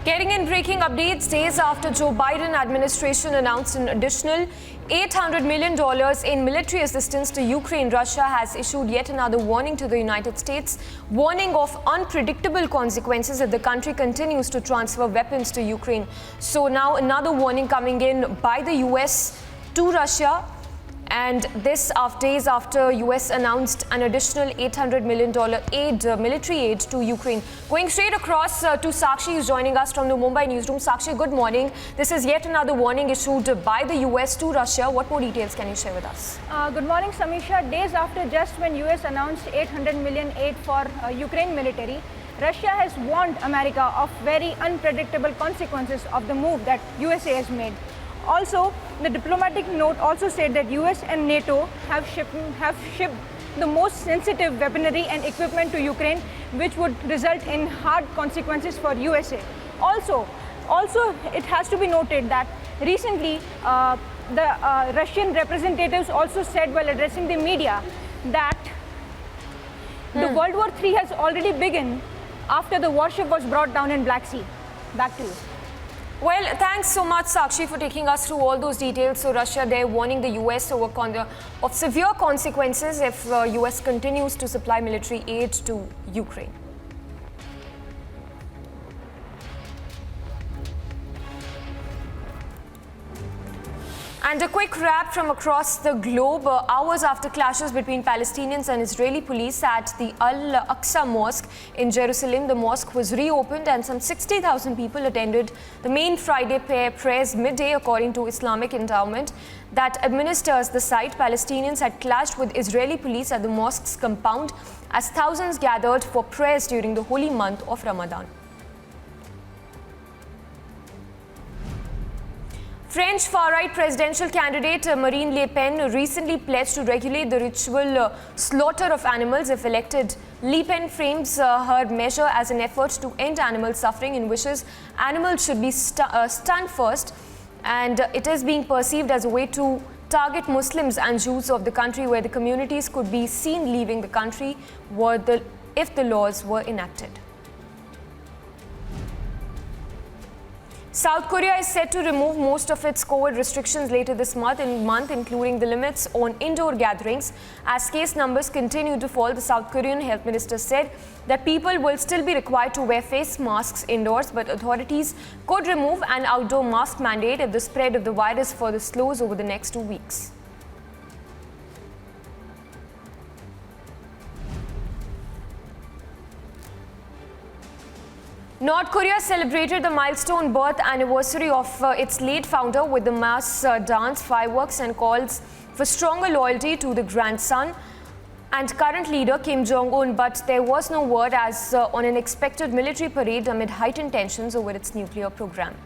Getting in breaking updates days after Joe Biden administration announced an additional $800 million in military assistance to Ukraine, Russia has issued yet another warning to the United States, warning of unpredictable consequences if the country continues to transfer weapons to Ukraine. So now another warning coming in by the US to Russia. And this days after US announced an additional $800 million military aid to Ukraine. Going straight across to Sakshi, who's joining us from the Mumbai newsroom. Sakshi, good morning. This is yet another warning issued by the US to Russia. What more details can you share with us? Good morning, Samisha. Days after just when US announced $800 million aid for Ukraine military, Russia has warned America of very unpredictable consequences of the move that USA has made. Also, the diplomatic note also said that US and NATO have shipped the most sensitive weaponry and equipment to Ukraine, which would result in hard consequences for USA. Also, it has to be noted that recently the Russian representatives also said while addressing the media that the World War III has already begun after the warship was brought down in Black Sea. Back to you. Well, thanks so much, Sakshi, for taking us through all those details. So Russia, they're warning the US of severe consequences if US continues to supply military aid to Ukraine. And a quick wrap from across the globe. Hours after clashes between Palestinians and Israeli police at the Al-Aqsa Mosque in Jerusalem, the mosque was reopened and some 60,000 people attended the main Friday prayers midday, according to Islamic Endowment that administers the site. Palestinians had clashed with Israeli police at the mosque's compound as thousands gathered for prayers during the holy month of Ramadan. French far-right presidential candidate Marine Le Pen recently pledged to regulate the ritual slaughter of animals if elected. Le Pen frames her measure as an effort to end animal suffering and wishes animals should be stunned first, and it is being perceived as a way to target Muslims and Jews of the country, where the communities could be seen leaving the country if the laws were enacted. South Korea is set to remove most of its COVID restrictions later this month, including the limits on indoor gatherings. As case numbers continue to fall, the South Korean health minister said that people will still be required to wear face masks indoors, but authorities could remove an outdoor mask mandate if the spread of the virus further slows over the next 2 weeks. North Korea celebrated the milestone birth anniversary of its late founder with the mass dance, fireworks, and calls for stronger loyalty to the grandson and current leader Kim Jong-un. But there was no word on an expected military parade amid heightened tensions over its nuclear program.